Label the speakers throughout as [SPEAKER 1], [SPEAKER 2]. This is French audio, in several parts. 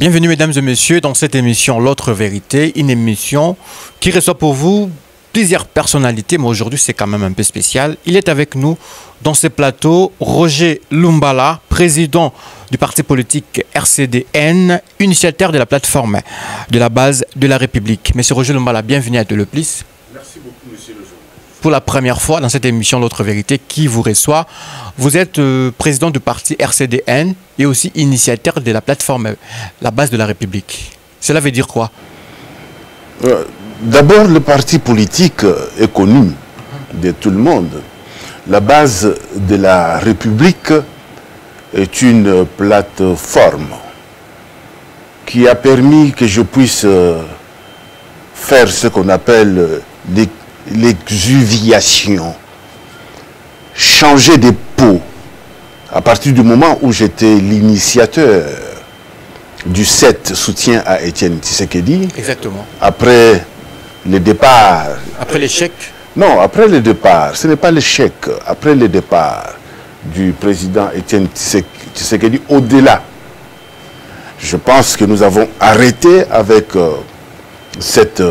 [SPEAKER 1] Bienvenue mesdames et messieurs dans cette émission L'autre vérité, une émission qui reçoit pour vous plusieurs personnalités, mais aujourd'hui c'est quand même un peu spécial. Il est avec nous dans ce plateau Roger Lumbala, président du parti politique RCDN, initiateur de la plateforme de la base de la République. Monsieur Roger Lumbala, bienvenue à De Le Plis.
[SPEAKER 2] Merci beaucoup monsieur le journaliste.
[SPEAKER 1] Pour la première fois dans cette émission L'autre vérité qui vous reçoit, vous êtes président du parti RCDN et aussi initiateur de la plateforme La base de la République. Cela veut dire quoi?
[SPEAKER 2] D'abord, le parti politique est connu de tout le monde. La base de la République est une plateforme qui a permis que je puisse faire ce qu'on appelle l'exuviation, changer de peau, à partir du moment où j'étais l'initiateur du 7 soutien à Étienne Tshisekedi.
[SPEAKER 1] Exactement.
[SPEAKER 2] Après le départ...
[SPEAKER 1] Après l'échec?
[SPEAKER 2] Non, après le départ, ce n'est pas l'échec. Après le départ du président Étienne Tshisekedi, au-delà, je pense que nous avons arrêté avec cette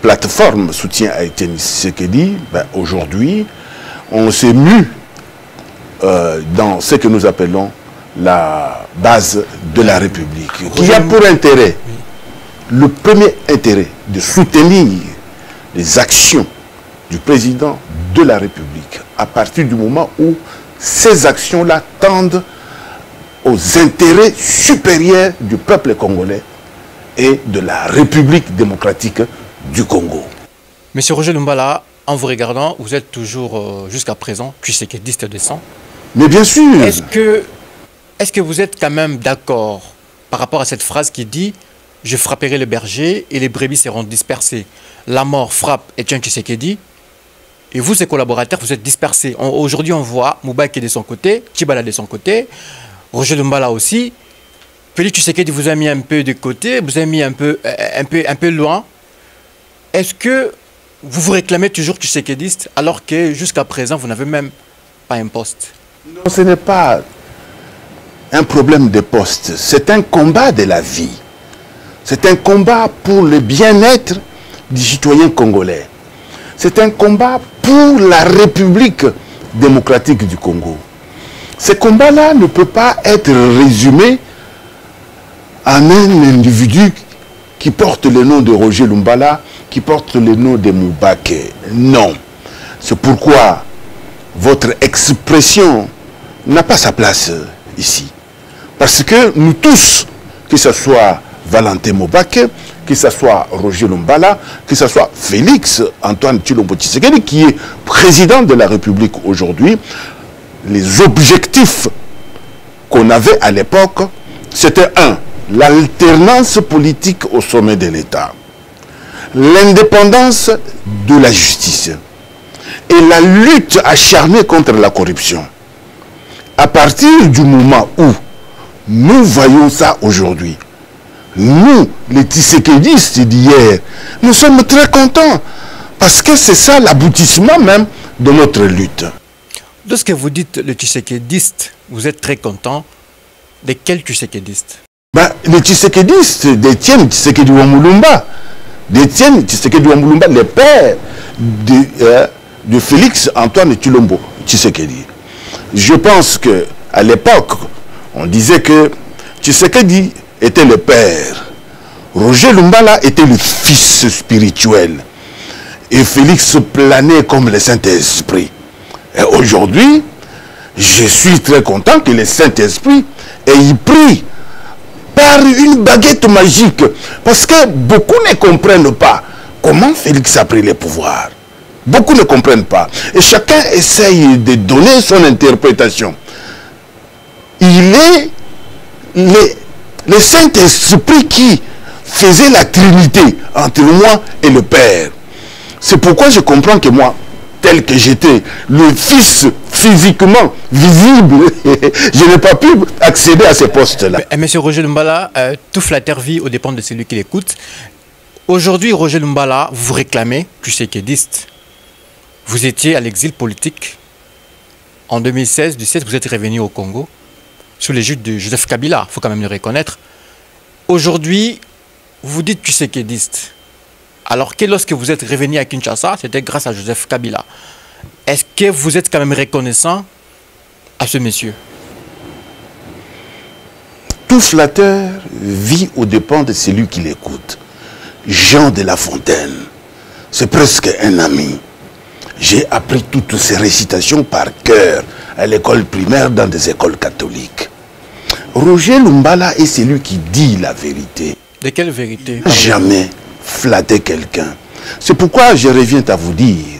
[SPEAKER 2] plateforme soutien à Étienne Tshisekedi. Aujourd'hui, on s'est mis dans ce que nous appelons la base de la République, qui a pour intérêt, le premier intérêt, de soutenir les actions du président de la République à partir du moment où ces actions-là tendent aux intérêts supérieurs du peuple congolais et de la République démocratique du Congo.
[SPEAKER 1] Monsieur Roger Lumbala, en vous regardant, vous êtes toujours jusqu'à présent tshisekidiste de sang. Mais
[SPEAKER 2] bien sûr.
[SPEAKER 1] Est-ce que vous êtes quand même d'accord par rapport à cette phrase qui dit « Je frapperai le berger et les brebis seront dispersées ». La mort frappe Étienne Tshisekedi et vous, ses collaborateurs, vous êtes dispersés. Aujourd'hui, on voit Moubaki de son côté, Tchibala de son côté, Roger Lumbala aussi. Félix Tshisekedi vous a mis un peu de côté, vous a mis un peu loin. Est-ce que vous vous réclamez toujours tshisekidiste alors que jusqu'à présent, vous n'avez même pas un poste?
[SPEAKER 2] Non, ce n'est pas un problème de poste, c'est un combat de la vie. C'est un combat pour le bien-être du citoyen congolais. C'est un combat pour la République démocratique du Congo. Ce combat-là ne peut pas être résumé en un individu qui porte le nom de Roger Lumbala, qui porte le nom de Moubaki. Non. C'est pourquoi votre expression n'a pas sa place ici. Parce que nous tous, que ce soit Valentin Moubaki, que ce soit Roger Lumbala, que ce soit Félix Antoine Tshilombo Tshisekedi, qui est président de la République aujourd'hui, les objectifs qu'on avait à l'époque, c'était l'alternance politique au sommet de l'État, l'indépendance de la justice et la lutte acharnée contre la corruption. À partir du moment où nous voyons ça aujourd'hui, nous, les Tshisekedistes d'hier, nous sommes très contents parce que c'est ça l'aboutissement même de notre lutte.
[SPEAKER 1] Lorsque vous dites le Tshisekediste, vous êtes très content. De quel Tshisekediste?
[SPEAKER 2] Les Tshisekedistes d'Étienne Tshisekedi Wamulumba. D'Étienne Tshisekedi Wamulumba, le père de Félix Antoine Tshilombo Tshisekedi. Je pense qu'à l'époque, on disait que Tshisekedi était le père. Roger Lumbala était le fils spirituel. Et Félix planait comme le Saint-Esprit. Et aujourd'hui, je suis très content que le Saint-Esprit ait pris par une baguette magique. Parce que beaucoup ne comprennent pas comment Félix a pris le pouvoir. Beaucoup ne comprennent pas. Et chacun essaye de donner son interprétation. Il est le Saint-Esprit qui faisait la trinité entre moi et le Père. C'est pourquoi je comprends que moi, tel que j'étais, le Fils physiquement visible, je n'ai pas pu accéder à ce poste-là.
[SPEAKER 1] Monsieur Roger Lumbala, tout flatteur vit aux dépens de celui qui l'écoute. Aujourd'hui, Roger Lumbala, vous réclamez tshisekidiste. Vous étiez à l'exil politique. En 2016, vous êtes revenu au Congo sous l'égide de Joseph Kabila, il faut quand même le reconnaître. Aujourd'hui, vous dites Tshisekidiste. Alors que lorsque vous êtes revenu à Kinshasa, c'était grâce à Joseph Kabila. Est-ce que vous êtes quand même reconnaissant à ce monsieur?
[SPEAKER 2] Tout flatteur vit aux dépens de celui qui l'écoute. Jean de La Fontaine, c'est presque un ami. J'ai appris toutes ces récitations par cœur à l'école primaire dans des écoles catholiques. Roger Lumbala est celui qui dit la vérité.
[SPEAKER 1] De quelle vérité?
[SPEAKER 2] Jamais flatter quelqu'un. C'est pourquoi je reviens à vous dire,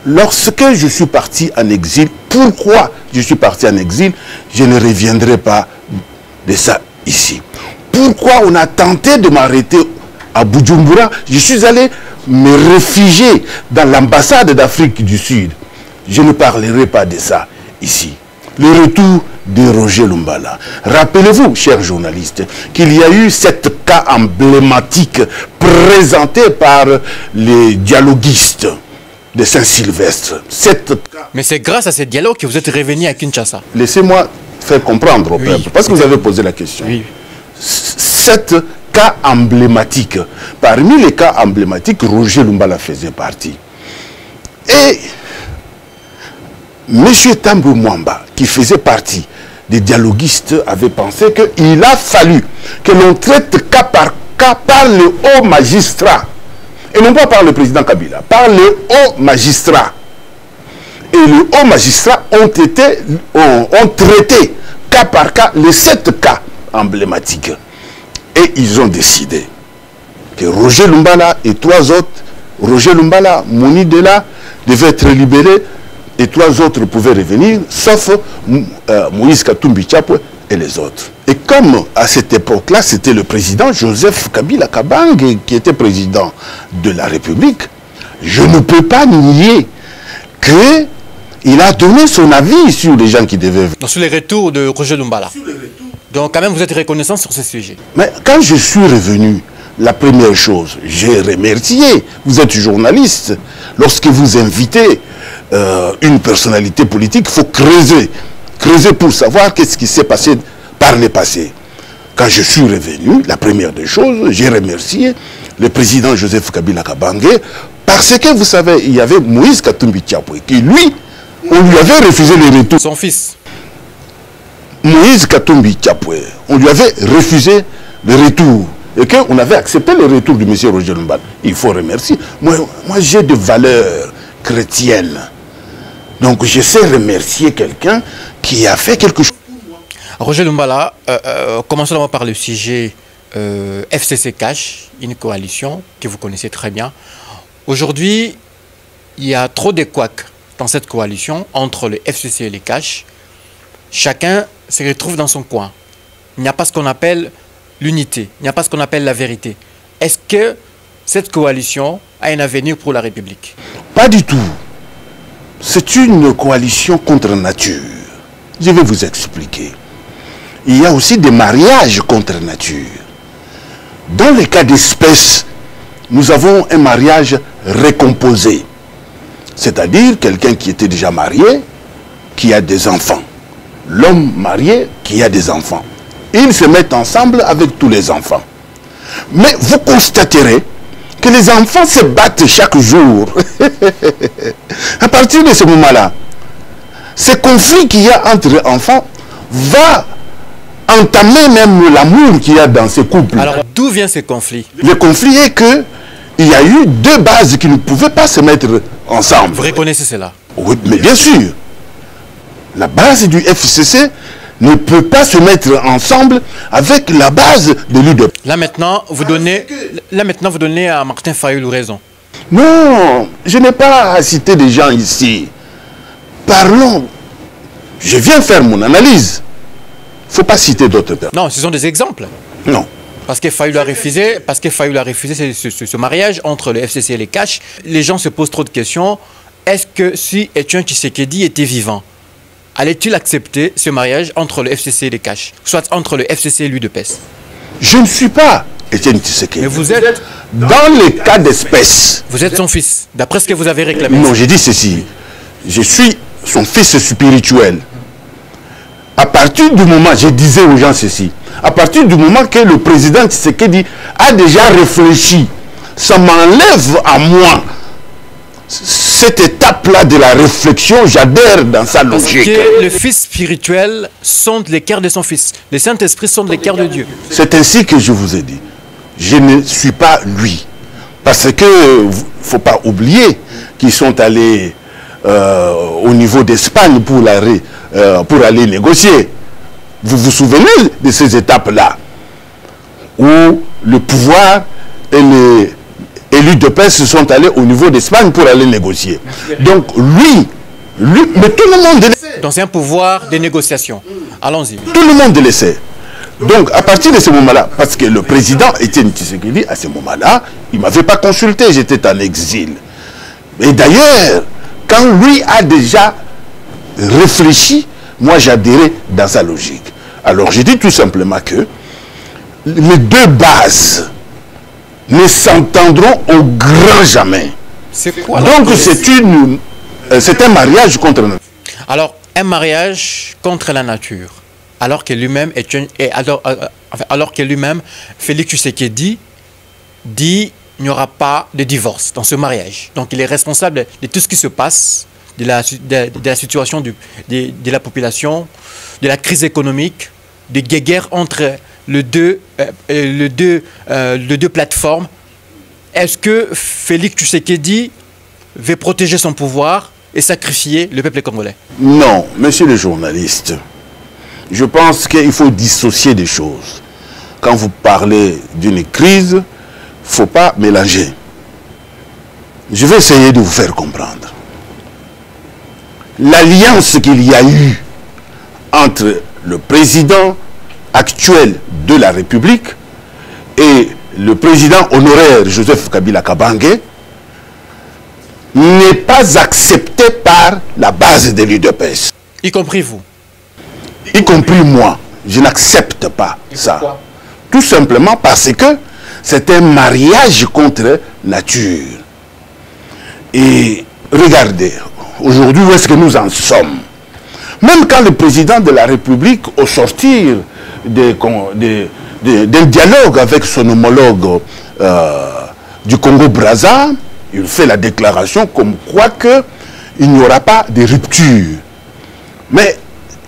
[SPEAKER 2] lorsque je suis parti en exil, pourquoi je suis parti en exil, je ne reviendrai pas de ça ici. Pourquoi on a tenté de m'arrêter à Bujumbura? Je suis allé me réfugier dans l'ambassade d'Afrique du Sud. Je ne parlerai pas de ça ici. Le retour de Roger Lumbala. Rappelez-vous, chers journalistes, qu'il y a eu 7 cas emblématiques présentés par les dialoguistes de Saint-Sylvestre. 7 cas.
[SPEAKER 1] Mais c'est grâce à ces dialogues que vous êtes revenu à Kinshasa.
[SPEAKER 2] Laissez-moi faire comprendre au peuple, parce que vous avez posé la question.
[SPEAKER 1] Oui.
[SPEAKER 2] 7 cas emblématiques. Parmi les cas emblématiques, Roger Lumbala faisait partie. Et M. Tambou Mwamba, qui faisait partie des dialoguistes, avait pensé qu'il a fallu que l'on traite cas par cas par le haut magistrat. Et non pas par le président Kabila, par le haut magistrat. Et les hauts magistrats ont traité cas par cas les 7 cas emblématiques. Et ils ont décidé que Roger Lumbala et 3 autres, Roger Lumbala, Mouni Dela, devaient être libérés et 3 autres pouvaient revenir, sauf Moïse Katumbi Chapwe et les autres. Et comme à cette époque-là, c'était le président Joseph Kabila Kabange qui était président de la République, je ne peux pas nier qu'il a donné son avis sur les gens qui devaient venir.
[SPEAKER 1] Donc sur les retours de Roger Lumbala. Donc quand même vous êtes reconnaissant sur ce sujet.
[SPEAKER 2] Mais quand je suis revenu, la première chose, j'ai remercié. Vous êtes journaliste. Lorsque vous invitez une personnalité politique, il faut creuser. Creuser pour savoir qu'est-ce qui s'est passé par le passé. Quand je suis revenu, la première des choses, j'ai remercié le président Joseph Kabila Kabange parce que, vous savez, il y avait Moïse Katumbi Chapwe qui, lui, on lui avait refusé le retour.
[SPEAKER 1] Son fils.
[SPEAKER 2] Moïse Katumbi Chapwe, on lui avait refusé le retour. Et qu'on avait accepté le retour du monsieur Roger Lumbala. Il faut remercier. Moi j'ai des valeurs chrétiennes. Donc je sais remercier quelqu'un qui a fait quelque chose pour moi.
[SPEAKER 1] Roger Lumbala, commençons d'abord par le sujet FCC Cash, une coalition que vous connaissez très bien. Aujourd'hui, il y a trop de couacs dans cette coalition entre le FCC et les Cash. Chacun se retrouve dans son coin. Il n'y a pas ce qu'on appelle l'unité, il n'y a pas ce qu'on appelle la vérité. Est-ce que cette coalition a un avenir pour la République?
[SPEAKER 2] Pas du tout. C'est une coalition contre nature. Je vais vous expliquer. Il y a aussi des mariages contre nature. Dans les cas d'espèce, nous avons un mariage récomposé. C'est-à-dire quelqu'un qui était déjà marié, qui a des enfants. L'homme marié qui a des enfants. Ils se mettent ensemble avec tous les enfants. Mais vous constaterez que les enfants se battent chaque jour. À partir de ce moment-là, ce conflit qu'il y a entre enfants va entamer même l'amour qu'il y a dans ces couples.
[SPEAKER 1] Alors, d'où vient ce conflit?
[SPEAKER 2] Le conflit est que il y a eu 2 bases qui ne pouvaient pas se mettre ensemble.
[SPEAKER 1] Vous reconnaissez cela?
[SPEAKER 2] Oui, mais bien sûr. La base du FCC ne peut pas se mettre ensemble avec la base de l'UDEP.
[SPEAKER 1] Là maintenant, vous donnez à Martin Fayulu raison.
[SPEAKER 2] Non, je n'ai pas à citer des gens ici. Parlons. Je viens faire mon analyse. Il ne faut pas citer d'autres personnes.
[SPEAKER 1] Non, ce sont des exemples.
[SPEAKER 2] Non.
[SPEAKER 1] Parce que Fayulu a refusé, ce mariage entre le FCC et les Cash. Les gens se posent trop de questions. Est-ce que si Etienne Tshisekedi était vivant, allait-il accepter ce mariage entre le FCC et les Cash, soit entre le FCC et l'UDPS?
[SPEAKER 2] Je ne suis pas Etienne Tshisekedi.
[SPEAKER 1] Mais vous êtes
[SPEAKER 2] dans les cas d'espèce.
[SPEAKER 1] Vous êtes son fils, d'après ce que vous avez réclamé.
[SPEAKER 2] Non, j'ai dit ceci. Je suis son fils spirituel. à partir du moment, je disais aux gens ceci, à partir du moment que le président Tshisekedi a déjà réfléchi, ça m'enlève à moi cette étape-là de la réflexion, j'adhère dans sa logique.
[SPEAKER 1] Parce que le fils spirituel sonde les cœurs de son fils. Le Saint-Esprit sonde les cœurs de Dieu.
[SPEAKER 2] C'est ainsi que je vous ai dit. Je ne suis pas lui. Parce que, il ne faut pas oublier qu'ils sont allés au niveau d'Espagne pour aller négocier. Vous vous souvenez de ces étapes-là où le pouvoir et les élus de paix se sont allés au niveau d'Espagne pour aller négocier. Donc lui, mais tout le monde le sait.
[SPEAKER 1] Donc c'est un pouvoir de négociation. Allons-y.
[SPEAKER 2] Tout le monde le sait. Donc à partir de ce moment-là, parce que le président Étienne Tshisekedi, à ce moment-là, il ne m'avait pas consulté, j'étais en exil. Et d'ailleurs, quand lui a déjà réfléchi, moi j'adhérais dans sa logique. Alors j'ai dit tout simplement que les deux bases ne s'entendront au grand jamais.
[SPEAKER 1] C'est quoi?
[SPEAKER 2] Donc c'est un mariage contre la nature.
[SPEAKER 1] Alors, un mariage contre la nature, alors que lui-même alors que lui-même, Félix Tshisekedi dit qu'il n'y aura pas de divorce dans ce mariage. Donc il est responsable de tout ce qui se passe, de la situation de la population, de la crise économique, des guerres entre les deux plateformes. Est-ce que Félix Tshisekedi veut protéger son pouvoir et sacrifier le peuple congolais?
[SPEAKER 2] Non, monsieur le journaliste, je pense qu'il faut dissocier des choses. Quand vous parlez d'une crise, il ne faut pas mélanger. Je vais essayer de vous faire comprendre. L'alliance qu'il y a eu entre le président actuel de la République et le président honoraire Joseph Kabila Kabange n'est pas acceptée par la base de l'UDPS.
[SPEAKER 1] Y compris vous?
[SPEAKER 2] Y compris moi. Je n'accepte pas ça. Tout simplement parce que c'est un mariage contre nature. Et regardez, aujourd'hui, où est-ce que nous en sommes? Même quand le président de la République, au sortir d'un dialogue avec son homologue du Congo-Brazza, il fait la déclaration comme quoi qu'il n'y aura pas de rupture. Mais,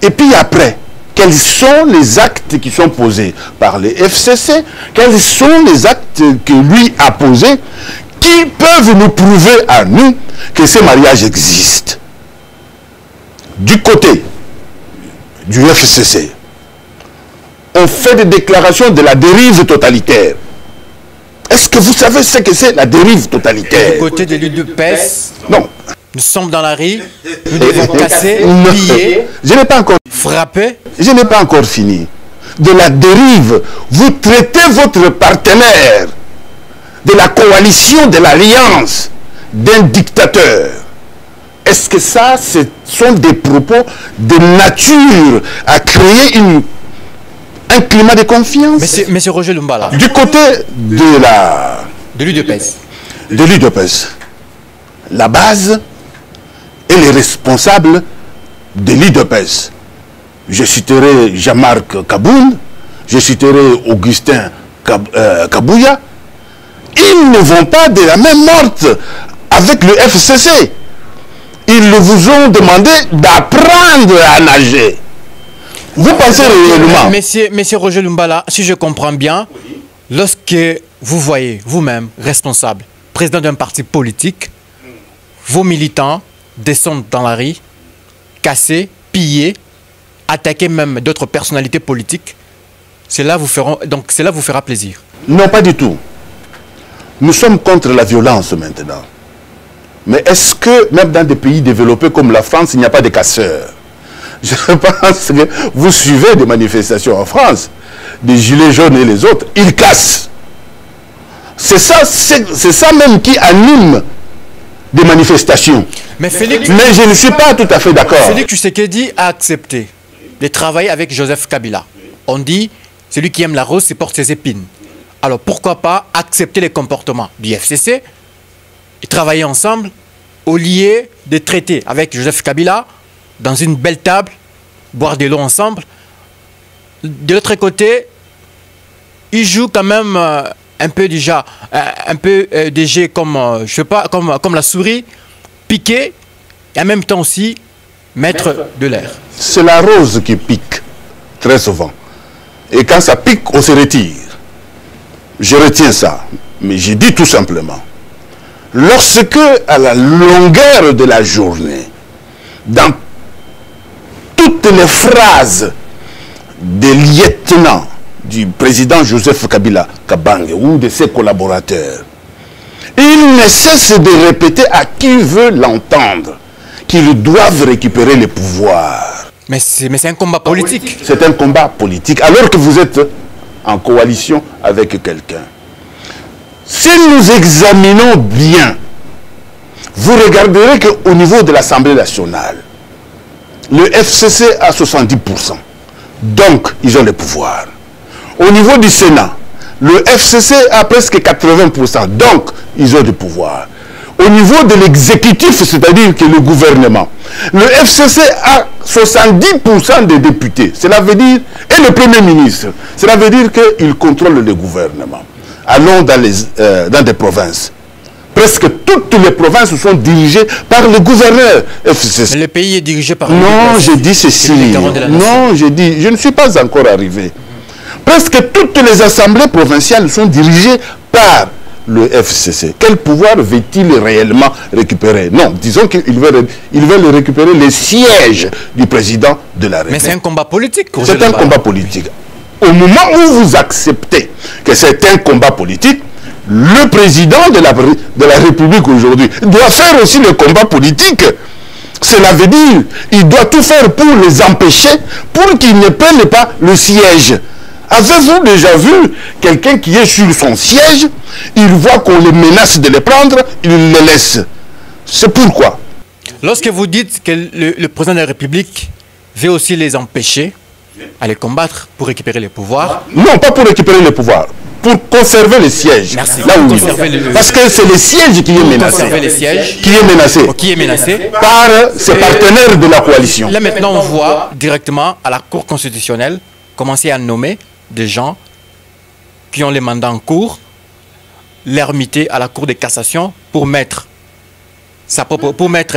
[SPEAKER 2] et puis après, quels sont les actes qui sont posés par les FCC? Quels sont les actes que lui a posés qui peuvent nous prouver à nous que ces mariages existent? Du côté du FCC, on fait des déclarations de la dérive totalitaire. Est-ce que vous savez ce que c'est la dérive totalitaire?
[SPEAKER 1] Du côté de l'UDPS,
[SPEAKER 2] non.
[SPEAKER 1] Nous sommes dans la rue, nous devons casser, piller,
[SPEAKER 2] je n'ai pas encore
[SPEAKER 1] frapper.
[SPEAKER 2] Je n'ai pas encore fini. De la dérive, vous traitez votre partenaire de la coalition, de l'alliance, d'un dictateur. Est-ce que ça, ce sont des propos de nature à créer un climat de confiance?
[SPEAKER 1] Monsieur Roger Lumbala.
[SPEAKER 2] Du côté de
[SPEAKER 1] l'UDPS.
[SPEAKER 2] De l'UDPS. La base et les responsables de l'UDPS. Je citerai Jean-Marc Kaboun, je citerai Augustin Kabouya. Ils ne vont pas de la même morte avec le FCC. Ils vous ont demandé d'apprendre à nager. Vous pensez réellement?
[SPEAKER 1] Monsieur Roger Lumbala, si je comprends bien, lorsque vous voyez vous-même responsable, président d'un parti politique, vos militants descendent dans la rue, casser, piller, attaquer même d'autres personnalités politiques, cela vous fera plaisir? Non,
[SPEAKER 2] pas du tout. Nous sommes contre la violence maintenant. Mais est-ce que même dans des pays développés comme la France, il n'y a pas de casseurs? Je pense que vous suivez des manifestations en France, des gilets jaunes et les autres, ils cassent. C'est ça même qui anime des manifestations.
[SPEAKER 1] Mais
[SPEAKER 2] je ne suis pas tout à fait d'accord.
[SPEAKER 1] Félix Tshisekedi a accepté de travailler avec Joseph Kabila. On dit, celui qui aime la rose, il porte ses épines. Alors pourquoi pas accepter les comportements du FCC et travailler ensemble au lieu de traiter avec Joseph Kabila dans une belle table boire de l'eau ensemble. De l'autre côté, ils jouent quand même un peu déjà, des jeux comme, je sais pas, comme la souris, piquer, et en même temps aussi mettre de l'air.
[SPEAKER 2] C'est la rose qui pique, très souvent. Et quand ça pique, on se retire. Je retiens ça. Mais j'ai dit tout simplement, lorsque, à la longueur de la journée, dans toutes les phrases des lieutenants du président Joseph Kabila Kabange ou de ses collaborateurs, ils ne cessent de répéter à qui veut l'entendre qu'ils doivent récupérer le pouvoir.
[SPEAKER 1] Mais c'est un combat politique.
[SPEAKER 2] C'est un combat politique, alors que vous êtes en coalition avec quelqu'un. Si nous examinons bien, vous regarderez qu'au niveau de l'Assemblée nationale, le FCC a 70%. Donc, ils ont le pouvoir. Au niveau du Sénat, le FCC a presque 80%. Donc, ils ont du pouvoir. Au niveau de l'exécutif, c'est-à-dire que le gouvernement, le FCC a 70% des députés. Cela veut dire, et le Premier ministre, cela veut dire qu'il contrôle le gouvernement. Allons dans des provinces. Presque toutes les provinces sont dirigées par le gouverneur FCC.
[SPEAKER 1] Le pays est dirigé par...
[SPEAKER 2] Non, j'ai dit ceci. Non, j'ai dit, je ne suis pas encore arrivé. Presque toutes les assemblées provinciales sont dirigées par le FCC. Quel pouvoir veut-il réellement récupérer? Non, disons qu'il veut récupérer les sièges du président de la République.
[SPEAKER 1] Mais c'est un combat politique.
[SPEAKER 2] C'est un combat politique. Au moment où vous acceptez que c'est un combat politique, le président de la République aujourd'hui doit faire aussi le combat politique. Cela veut dire qu'il doit tout faire pour les empêcher, pour qu'ils ne prennent pas le siège. Avez-vous déjà vu quelqu'un qui est sur son siège, il voit qu'on les menace de les prendre, il les laisse. C'est pourquoi.
[SPEAKER 1] Lorsque vous dites que le président de la République veut aussi les empêcher à les combattre pour récupérer les pouvoirs.
[SPEAKER 2] Non, pas pour récupérer les pouvoirs, pour conserver les sièges.
[SPEAKER 1] Merci.
[SPEAKER 2] Là où parce que c'est le siège qui est menacé.
[SPEAKER 1] Conserver les sièges.
[SPEAKER 2] Qui est menacé par ses partenaires de la coalition.
[SPEAKER 1] Là maintenant on voit directement à la Cour constitutionnelle commencer à nommer des gens qui ont les mandats en cours, l'ermiter à la Cour de cassation pour mettre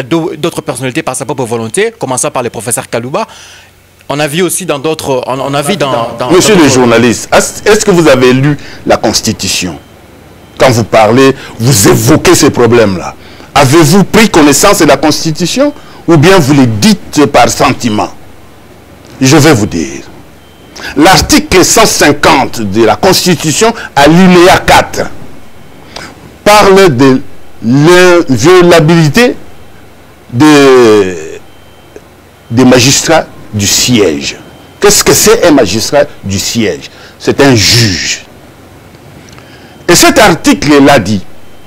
[SPEAKER 1] d'autres personnalités par sa propre volonté, commençant par le professeur Kalouba. On a vu aussi dans d'autres...
[SPEAKER 2] Monsieur le journaliste, est-ce que vous avez lu la Constitution? Quand vous parlez, vous évoquez ces problèmes-là. Avez-vous pris connaissance de la Constitution ou bien vous les dites par sentiment? Je vais vous dire. L'article 150 de la Constitution, alinéa 4, parle de l'inviolabilité des magistrats du siège. Qu'est-ce que c'est un magistrat du siège? C'est un juge. Et cet article-là dit,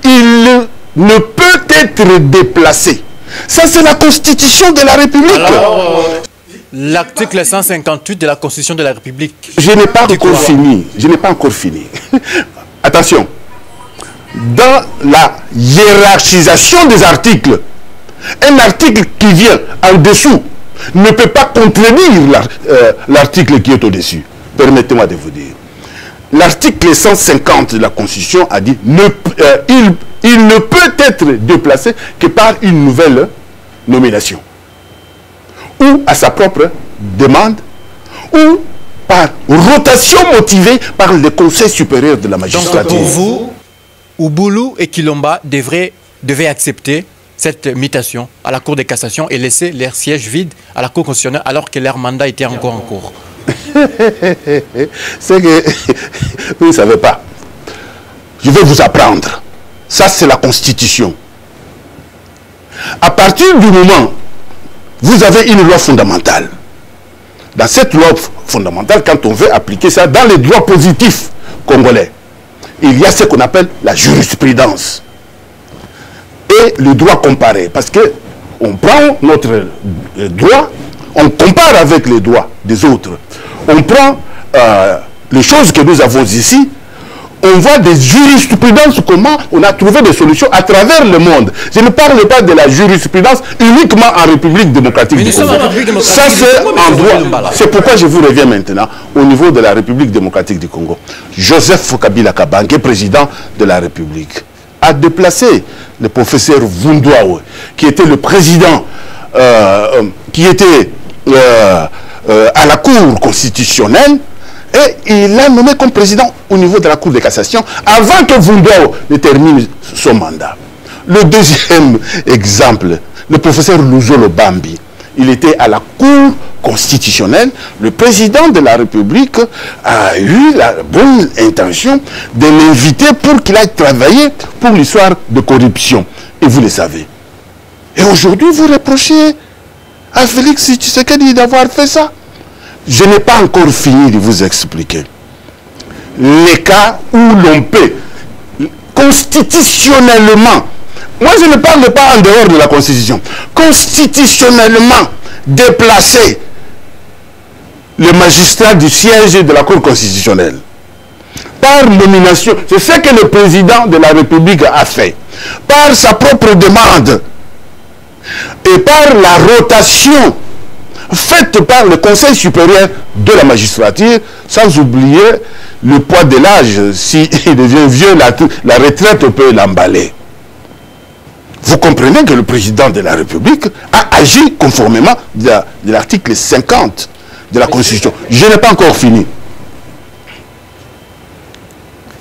[SPEAKER 2] il ne peut être déplacé. Ça, c'est la Constitution de la République.
[SPEAKER 1] L'article 158 de la Constitution de la République.
[SPEAKER 2] Je n'ai pas encore fini. Je n'ai pas encore fini. Attention. Dans la hiérarchisation des articles, un article qui vient en dessous ne peut pas contredire l'article qui est au-dessus. Permettez-moi de vous dire. L'article 150 de la Constitution a dit il ne peut être déplacé que par une nouvelle nomination. Ou à sa propre demande, ou par rotation motivée par le Conseil supérieur de la magistrature.
[SPEAKER 1] Donc pour vous, Ouboulou et Kilomba devaient accepter cette mutation à la Cour de cassation et laisser leur siège vide à la Cour constitutionnelle alors que leur mandat était encore en cours.
[SPEAKER 2] C'est que vous ne savez pas. Je vais vous apprendre. Ça, c'est la Constitution. À partir du moment où vous avez une loi fondamentale, dans cette loi fondamentale, quand on veut appliquer ça dans les droits positifs congolais, il y a ce qu'on appelle la jurisprudence et le droit comparé. Parce que on prend notre droit, on compare avec les droits des autres. On prend les choses que nous avons ici, on voit des jurisprudences, comment on a trouvé des solutions à travers le monde. Je ne parle pas de la jurisprudence uniquement en République démocratique du Congo. Ça, c'est en droit. C'est pourquoi je vous reviens maintenant au niveau de la République démocratique du Congo. Joseph Kabila Kabange, président de la République, a déplacé le professeur Vundwawe, qui était le président, qui était à la Cour constitutionnelle, et il l'a nommé comme président au niveau de la Cour de cassation avant que Vundwawe ne termine son mandat. Le deuxième exemple, le professeur Luzolo Bambi, il était à la Cour constitutionnelle. Le président de la République a eu la bonne intention de l'inviter pour qu'il aille travailler pour l'histoire de corruption. Et vous le savez. Et aujourd'hui, vous reprochez à Félix Tshisekedi d'avoir fait ça. Je n'ai pas encore fini de vous expliquer les cas où l'on peut constitutionnellement, moi je ne parle pas en dehors de la Constitution, constitutionnellement déplacer le magistrat du siège de la Cour constitutionnelle par nomination. C'est ce que le président de la République a fait par sa propre demande et par la rotation faite par le Conseil supérieur de la magistrature, sans oublier le poids de l'âge. S'il devient vieux, la retraite peut l'emballer. Vous comprenez que le président de la République a agi conformément de l'article 50 de la Constitution. Je n'ai pas encore fini.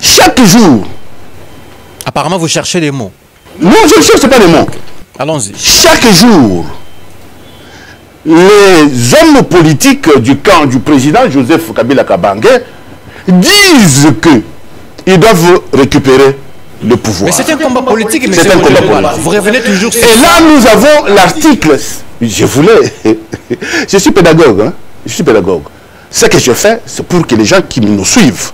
[SPEAKER 2] Chaque jour...
[SPEAKER 1] Apparemment, vous cherchez des mots.
[SPEAKER 2] Non, je ne cherche pas des mots.
[SPEAKER 1] Allons-y.
[SPEAKER 2] Chaque jour, les hommes politiques du camp du président Joseph Kabila Kabange disent qu'ils doivent récupérer le pouvoir.
[SPEAKER 1] Mais c'est un combat politique, mais
[SPEAKER 2] c'est un combat politique.
[SPEAKER 1] Vous revenez toujours sur...
[SPEAKER 2] Et là, nous avons l'article... Je voulais... Je suis pédagogue, hein? Je suis pédagogue. Ce que je fais, c'est pour que les gens qui nous suivent...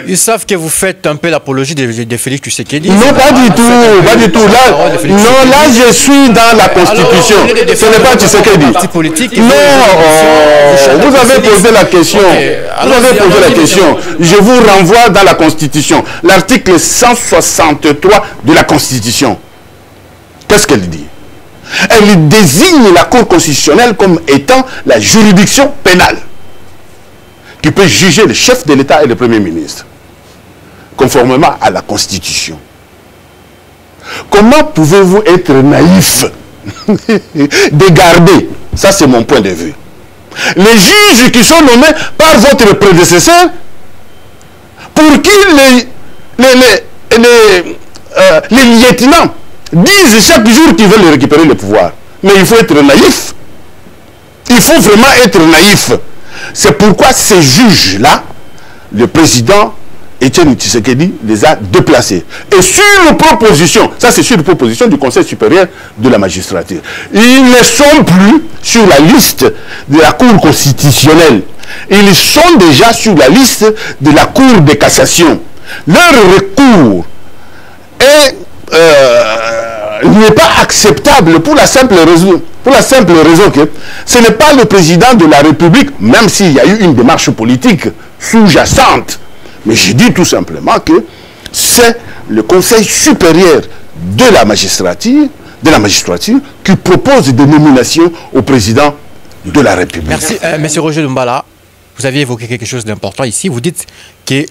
[SPEAKER 1] Ils savent que vous faites un peu l'apologie de Félix Tshisekedi.
[SPEAKER 2] Non, pas du tout, pas du tout. Là, non, là, je suis dans la Constitution. Ce n'est pas Tshisekedi. Non, vous avez posé la question. Vous avez posé la question. Je vous renvoie dans la Constitution. L'article 163 de la Constitution. Qu'est-ce qu'elle dit? Elle désigne la Cour constitutionnelle comme étant la juridiction pénale qui peut juger le chef de l'État et le Premier ministre, conformément à la Constitution. Comment pouvez-vous être naïf de garder, ça c'est mon point de vue, les juges qui sont nommés par votre prédécesseur, pour qui les lieutenants disent chaque jour qu'ils veulent récupérer le pouvoir. Mais il faut être naïf. Il faut vraiment être naïf. C'est pourquoi ces juges-là, le président Étienne Tshisekedi les a déplacés. Et sur proposition, ça c'est sur proposition du Conseil supérieur de la magistrature, ils ne sont plus sur la liste de la Cour constitutionnelle. Ils sont déjà sur la liste de la Cour de cassation. Leur recours n'est pas acceptable pour la simple raison que ce n'est pas le président de la République, même s'il y a eu une démarche politique sous-jacente. Mais je dis tout simplement que c'est le Conseil supérieur de la magistrature qui propose des nominations au président de la République.
[SPEAKER 1] Merci. Monsieur Roger Doumbala, vous aviez évoqué quelque chose d'important ici. Vous dites que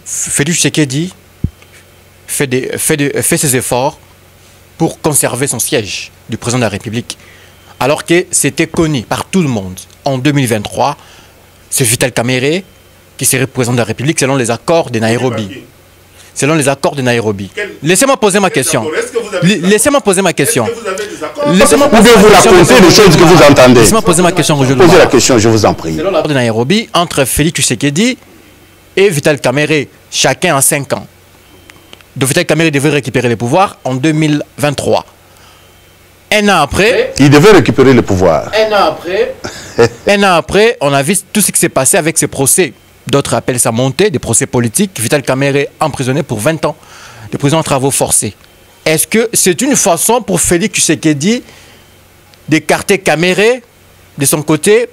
[SPEAKER 1] Félix Tshisekedi fait ses efforts pour conserver son siège du président de la République. Alors que c'était connu par tout le monde. En 2023, c'est Vital Kamerhe qui serait président de la République selon les accords de Nairobi. Selon les accords de Nairobi. Laissez-moi poser ma question. Laissez-moi poser ma question.
[SPEAKER 2] Laissez-moi poser vous raconter les choses que vous entendez.
[SPEAKER 1] Laissez-moi poser ma question.
[SPEAKER 2] Posez la question, je vous en prie.
[SPEAKER 1] Selon l'accord de Nairobi, entre Félix Tshisekedi et Vital Kamerhe, chacun a 5 ans. Donc Vital Kamerhe devait récupérer le pouvoir en 2023. Un an après...
[SPEAKER 2] Il devait récupérer le pouvoir.
[SPEAKER 1] Un an après, on a vu tout ce qui s'est passé avec ces procès. D'autres appellent ça montée, des procès politiques. Vital Kamerhe emprisonné pour 20 ans de prison en travaux forcés. Est-ce que c'est une façon pour Félix Tshisekedi d'écarter Kamerhe de son côté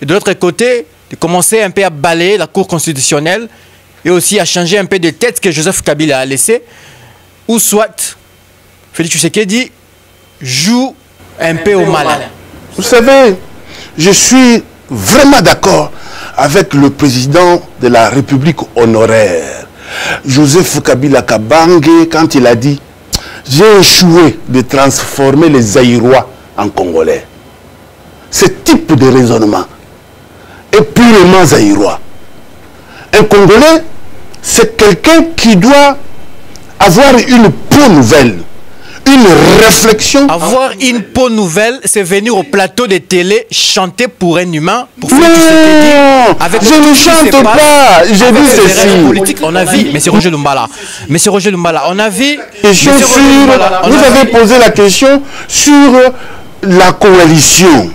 [SPEAKER 1] et de l'autre côté de commencer un peu à balayer la Cour constitutionnelle et aussi à changer un peu de tête que Joseph Kabila a laissé, ou soit Félix Tshisekedi joue un peu au malin.
[SPEAKER 2] Vous savez, je suis vraiment d'accord avec le président de la République honoraire, Joseph Kabila Kabange, quand il a dit « J'ai échoué de transformer les Zaïrois en Congolais ». Ce type de raisonnement est purement zaïrois. Un Congolais, c'est quelqu'un qui doit avoir une peau nouvelle, une réflexion.
[SPEAKER 1] Avoir une peau nouvelle, c'est venir au plateau de télé chanter pour un humain. Pour
[SPEAKER 2] non, je ne chante pas, j'ai dit ceci.
[SPEAKER 1] On a vu, M. Roger Lumbala, on a vu...
[SPEAKER 2] Vous avez posé la question sur la coalition.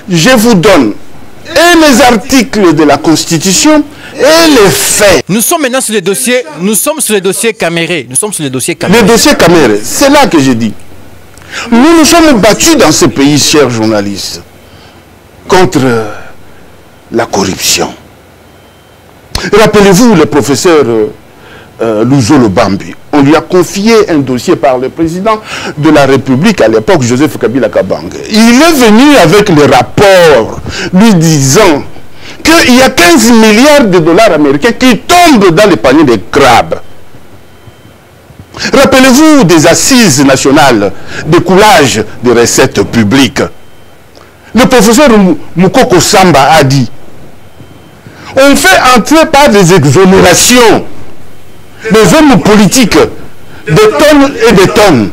[SPEAKER 2] Je vous donne et les articles de la Constitution et les faits.
[SPEAKER 1] Nous sommes maintenant sur les dossiers, camérés.
[SPEAKER 2] Les dossiers camérés, c'est là que j'ai dit. Nous nous sommes battus dans ce pays, chers journalistes, contre la corruption. Rappelez-vous le professeur Luzolo Bambi. On lui a confié un dossier par le président de la République à l'époque, Joseph Kabila Kabange. Il est venu avec le rapport lui disant qu'il y a 15 milliards de dollars américains qui tombent dans le panier des crabes. Rappelez-vous des assises nationales de coulage des recettes publiques. Le professeur Moukoko Samba a dit on fait entrer par des exonérations des hommes politiques, des tonnes et des tonnes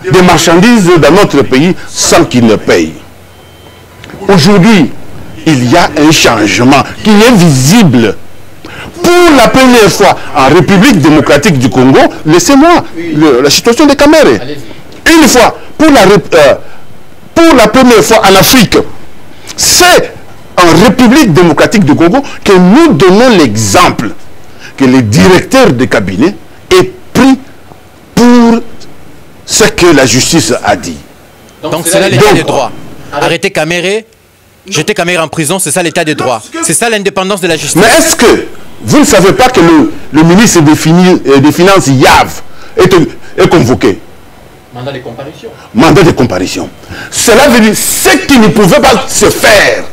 [SPEAKER 2] de marchandises dans notre pays sans qu'ils ne payent. Aujourd'hui, il y a un changement qui est visible. Pour la première fois en République démocratique du Congo, laissez-moi la situation des Camérés. Une fois, pour la première fois en Afrique, c'est en République démocratique du Congo que nous donnons l'exemple que le directeur de cabinet est pris pour ce que la justice a dit.
[SPEAKER 1] Donc c'est là l'état des droits. Arrêter Caméré, jeter Caméré en prison, c'est ça l'état des droits. C'est ça l'indépendance de la justice.
[SPEAKER 2] Mais est-ce que vous ne savez pas que le ministre des Finances, Yav, est convoqué?
[SPEAKER 1] Mandat de comparution.
[SPEAKER 2] Mandat de comparution. Cela veut dire ce qui ne pouvait pas se faire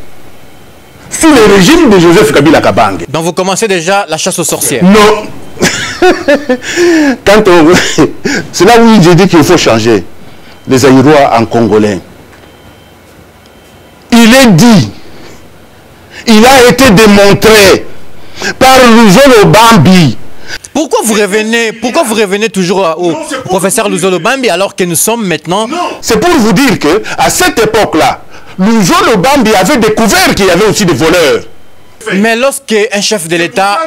[SPEAKER 2] sous le régime de Joseph Kabila Kabange.
[SPEAKER 1] Donc vous commencez déjà la chasse aux sorcières.
[SPEAKER 2] Non. C'est là où j'ai dit qu'il faut changer les Aïrois en Congolais. Il est dit, il a été démontré par Luzolo Bambi.
[SPEAKER 1] Pourquoi vous revenez toujours au professeur Luzolo Bambi alors que nous sommes maintenant...
[SPEAKER 2] C'est pour vous dire que à cette époque-là, Luzolo Bambi avait découvert qu'il y avait aussi des voleurs.
[SPEAKER 1] Mais lorsqu'un chef de l'État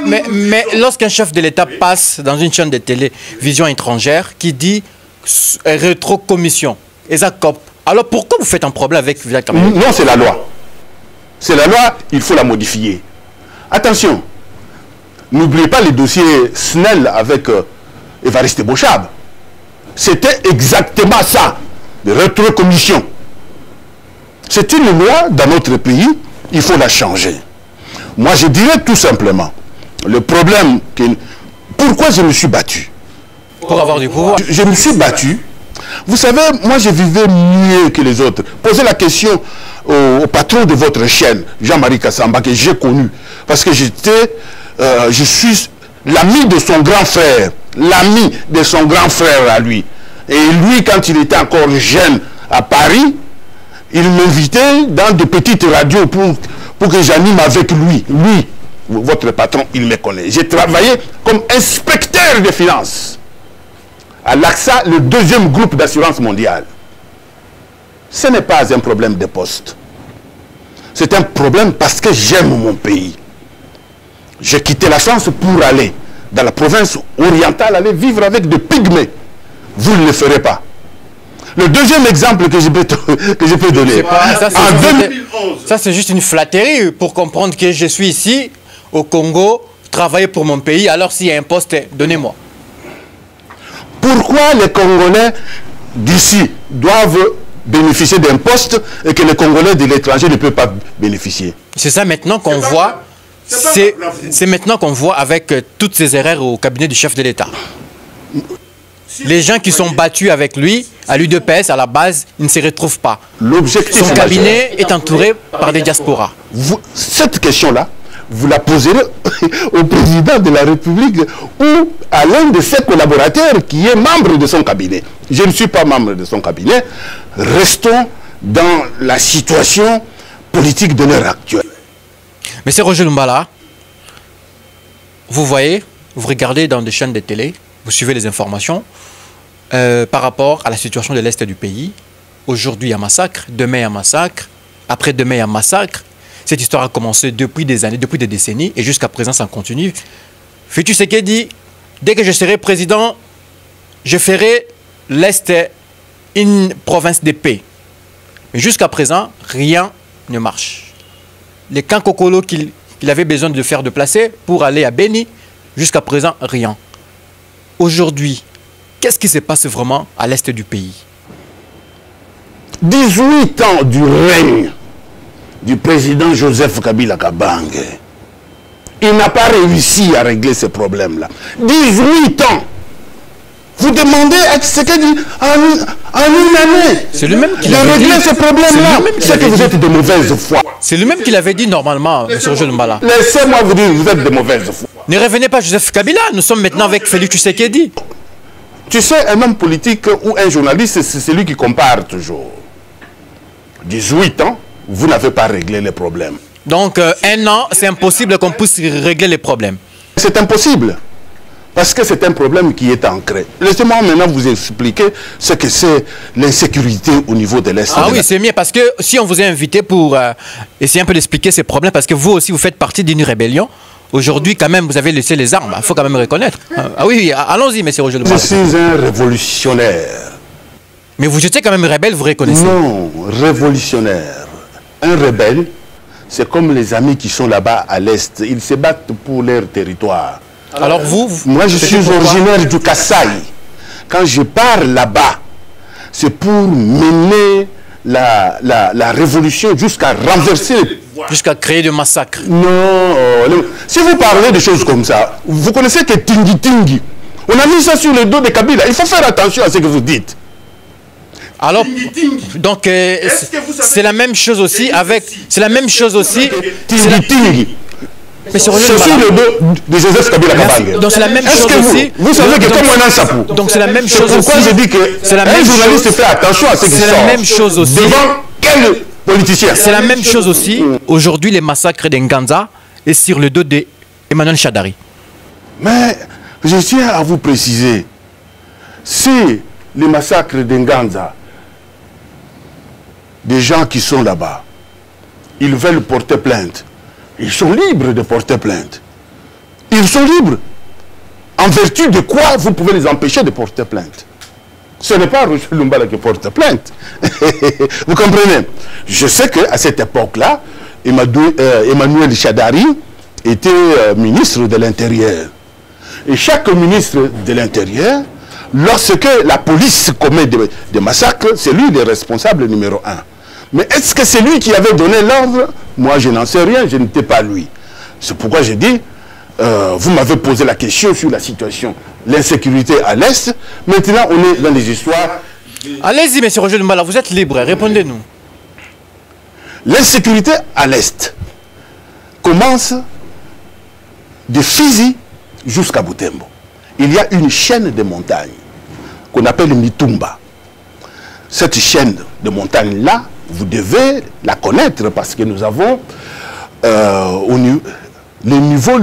[SPEAKER 1] lorsqu'un chef de l'État passe dans une chaîne de télévision étrangère qui dit rétrocommission, alors pourquoi vous faites un problème avec Villa Kamere?
[SPEAKER 2] Non, c'est la loi. C'est la loi, il faut la modifier. Attention, n'oubliez pas les dossiers Snell avec Évariste Bochab. C'était exactement ça, de rétrocommission. C'est une loi dans notre pays, il faut la changer. Moi, je dirais tout simplement, le problème, pourquoi je me suis battu?
[SPEAKER 1] Pour avoir du pouvoir.
[SPEAKER 2] Je me suis battu. Vous savez, moi, je vivais mieux que les autres. Posez la question au patron de votre chaîne, Jean-Marie Kassamba, que j'ai connu. Parce que je suis l'ami de son grand frère. L'ami de son grand frère à lui. Et lui, quand il était encore jeune à Paris, il m'invitait dans de petites radios pour que j'anime avec lui. Lui, votre patron, il me connaît. J'ai travaillé comme inspecteur des finances à l'AXA, le deuxième groupe d'assurance mondiale. Ce n'est pas un problème de poste. C'est un problème parce que j'aime mon pays. J'ai quitté la France pour aller dans la province orientale, aller vivre avec des pygmées. Vous ne le ferez pas. Le deuxième exemple que je peux donner, en 2011...
[SPEAKER 1] Ça, c'est juste une flatterie pour comprendre que je suis ici, au Congo, travailler pour mon pays. Alors, s'il y a un poste, donnez-moi.
[SPEAKER 2] Pourquoi les Congolais d'ici doivent bénéficier d'un poste et que les Congolais de l'étranger ne peuvent pas bénéficier?
[SPEAKER 1] C'est ça maintenant qu'on voit c'est maintenant qu'on voit avec toutes ces erreurs au cabinet du chef de l'État. Les gens qui sont battus avec lui, à l'UDPS, à la base, ils ne se retrouvent pas. Son cabinet est entouré par des diasporas.
[SPEAKER 2] Cette question-là, vous la poserez au président de la République ou à l'un de ses collaborateurs qui est membre de son cabinet. Je ne suis pas membre de son cabinet. Restons dans la situation politique de l'heure actuelle.
[SPEAKER 1] Monsieur Roger Lumbala, vous voyez, vous regardez dans des chaînes de télé, vous suivez les informations par rapport à la situation de l'Est du pays. Aujourd'hui, il y a massacre, demain, il y a massacre, après-demain, il y a massacre. Cette histoire a commencé depuis des années, depuis des décennies, et jusqu'à présent, ça continue. Félix Tshisekedi, dès que je serai président, je ferai l'Est une province de paix. Mais jusqu'à présent, rien ne marche. Les camps Kokolo qu'il avait besoin de faire déplacer pour aller à Beni, jusqu'à présent, rien. Aujourd'hui, qu'est-ce qui se passe vraiment à l'Est du pays?
[SPEAKER 2] 18 ans du règne du président Joseph Kabila Kabange. Il n'a pas réussi à régler ce problème-là. 18 ans. Vous demandez à Tshisekedi en une année
[SPEAKER 1] c'est lui-même qui
[SPEAKER 2] de régler ce problème-là. C'est que vous êtes de mauvaise foi.
[SPEAKER 1] C'est lui-même qui l'avait dit normalement, M. Roger Lumbala.
[SPEAKER 2] Laissez-moi vous dire, vous êtes de mauvaise foi.
[SPEAKER 1] Ne revenez pas Joseph Kabila, nous sommes maintenant avec Félix Tshisekedi.
[SPEAKER 2] Tu sais, un homme politique ou un journaliste, c'est celui qui compare toujours. 18 ans, vous n'avez pas réglé les problèmes.
[SPEAKER 1] Donc, un an, c'est impossible qu'on puisse régler les problèmes.
[SPEAKER 2] C'est impossible. Parce que c'est un problème qui est ancré. Laissez-moi maintenant vous expliquer ce que c'est l'insécurité au niveau de l'Est.
[SPEAKER 1] Ah oui, c'est mieux parce que si on vous a invité pour essayer un peu d'expliquer ces problèmes, parce que vous aussi, vous faites partie d'une rébellion. Aujourd'hui, quand même, vous avez laissé les armes. Il faut quand même reconnaître. Ah oui, allons-y, M. Roger Lumbala.
[SPEAKER 2] Je suis un révolutionnaire.
[SPEAKER 1] Mais vous étiez quand même rebelle, vous reconnaissez?
[SPEAKER 2] Non, révolutionnaire. Un rebelle, c'est comme les amis qui sont là-bas à l'Est. Ils se battent pour leur territoire.
[SPEAKER 1] Alors vous
[SPEAKER 2] Moi, je suis originaire du Kasaï. Quand je pars là-bas, c'est pour mener la révolution jusqu'à renverser.
[SPEAKER 1] Jusqu'à créer des massacres.
[SPEAKER 2] Non. Si vous parlez de choses comme ça, vous connaissez que Tingi Tingi. On a mis ça sur le dos de Kabila. Il faut faire attention à ce que vous dites.
[SPEAKER 1] Alors, donc, c'est la même chose aussi avec... C'est la même chose aussi...
[SPEAKER 2] Tingi Tingi.
[SPEAKER 1] Mais c'est
[SPEAKER 2] sur le dos de Joseph Kabila Kabange.
[SPEAKER 1] Donc c'est la même chose aussi.
[SPEAKER 2] Vous savez que comme un sapou.
[SPEAKER 1] Donc c'est la même chose aussi.
[SPEAKER 2] Pourquoi je dis que un journaliste fait attention à ce qui sort.
[SPEAKER 1] C'est la même chose aussi.
[SPEAKER 2] Devant quel politicien?
[SPEAKER 1] C'est la même chose aussi. Aujourd'hui, les massacres d'Nganza est sur le dos d'Emmanuel Chadari.
[SPEAKER 2] Mais je tiens à vous préciser, si les massacres d'Nganza, des gens qui sont là-bas, ils veulent porter plainte, ils sont libres de porter plainte. Ils sont libres. En vertu de quoi vous pouvez les empêcher de porter plainte? Ce n'est pas Roger Lumbala qui porte plainte. Vous comprenez? Je sais qu'à cette époque-là, Emmanuel Chadari était ministre de l'Intérieur. Et chaque ministre de l'Intérieur, lorsque la police commet des massacres, c'est lui le responsable numéro 1. Mais est-ce que c'est lui qui avait donné l'ordre? Moi, je n'en sais rien, je n'étais pas lui. C'est pourquoi j'ai dit, vous m'avez posé la question sur la situation, l'insécurité à l'Est. Maintenant, on est dans les histoires...
[SPEAKER 1] Allez-y, M. Roger Lumbala, vous êtes libre, répondez-nous.
[SPEAKER 2] L'insécurité à l'Est commence de Fizi jusqu'à Butembo. Il y a une chaîne de montagnes qu'on appelle Mitumba. Cette chaîne de montagnes-là, vous devez la connaître parce que nous avons le niveau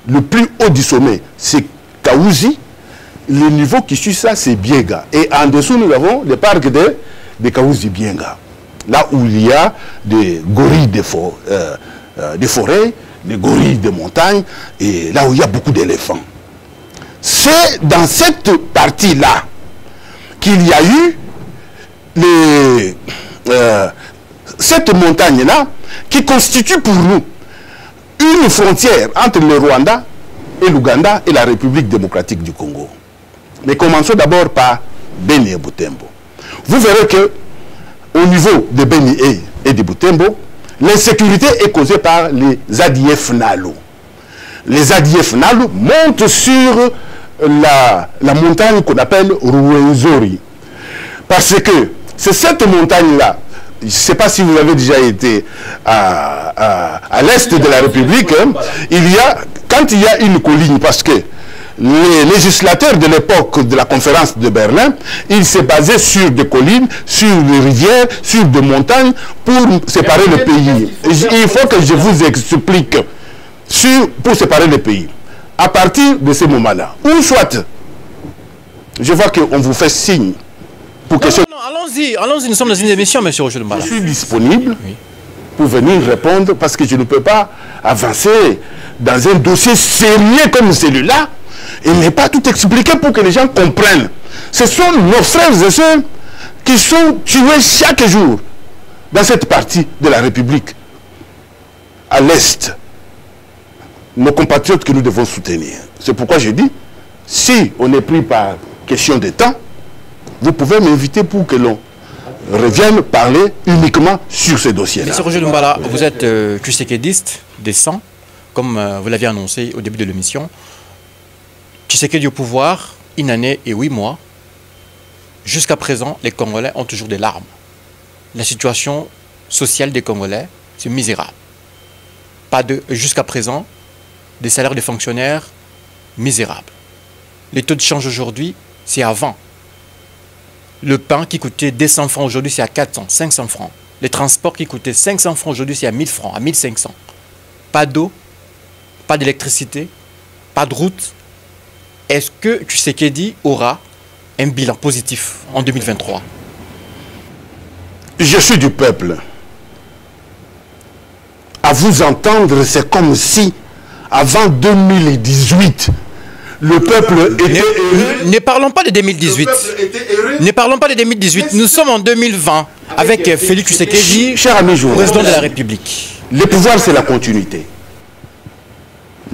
[SPEAKER 2] le plus haut du sommet, c'est Kaouzi. Le niveau qui suit ça, c'est Biega. Et en dessous, nous avons le parc de Kaouzi-Bienga. Là où il y a des gorilles de forêt, des gorilles de montagne, et là où il y a beaucoup d'éléphants. C'est dans cette partie-là qu'il y a eu cette montagne-là qui constitue pour nous une frontière entre le Rwanda et l'Ouganda et la République démocratique du Congo. Mais commençons d'abord par Beni et Butembo. Vous verrez que au niveau de Beni et de Butembo, L'insécurité est causée par les ADF Nalo. Les ADF Nalo montent sur la montagne qu'on appelle Ruwenzori. Parce que c'est cette montagne-là, je ne sais pas si vous avez déjà été à l'est de la République, hein, quand il y a une colline, parce que les législateurs de l'époque de la conférence de Berlin, ils se basaient sur des collines, sur des rivières, sur des montagnes pour séparer le pays. Il faut que je vous explique pour séparer le pays. À partir de ce moment-là, ou soit, je vois qu'on vous fait signe pour que...
[SPEAKER 1] Non, allons-y, nous sommes dans une émission, monsieur Roger Lumbala.
[SPEAKER 2] Je suis disponible pour venir répondre parce que je ne peux pas avancer dans un dossier sérieux comme celui-là et ne pas tout expliquer pour que les gens comprennent. Ce sont nos frères et sœurs qui sont tués chaque jour dans cette partie de la République, à l'Est. Nos compatriotes que nous devons soutenir. C'est pourquoi je dis, si on est pris par question de temps, vous pouvez m'inviter pour que l'on revienne parler uniquement sur ces dossiers-là.
[SPEAKER 1] Monsieur Roger Lumbala, vous êtes tshisekédiste des 100, comme vous l'aviez annoncé au début de l'émission. Tshisekedi au pouvoir, une année et 8 mois. Jusqu'à présent, les Congolais ont toujours des larmes. La situation sociale des Congolais, c'est misérable. Jusqu'à présent, des salaires de fonctionnaires misérables. Les taux de change aujourd'hui, c'est avant. Le pain qui coûtait 200 francs aujourd'hui, c'est à 400, 500 francs. Les transports qui coûtaient 500 francs aujourd'hui, c'est à 1000 francs, à 1500. Pas d'eau, pas d'électricité, pas de route. Est-ce que Tshisekedi aura un bilan positif en 2023?
[SPEAKER 2] Je suis du peuple. À vous entendre, c'est comme si, avant 2018, le peuple était élu.
[SPEAKER 1] Ne parlons pas de 2018. Ne parlons pas de 2018. Nous sommes en 2020 avec Félix Tshisekedi,
[SPEAKER 2] cher ami
[SPEAKER 1] président de la République.
[SPEAKER 2] Le pouvoir, c'est la continuité.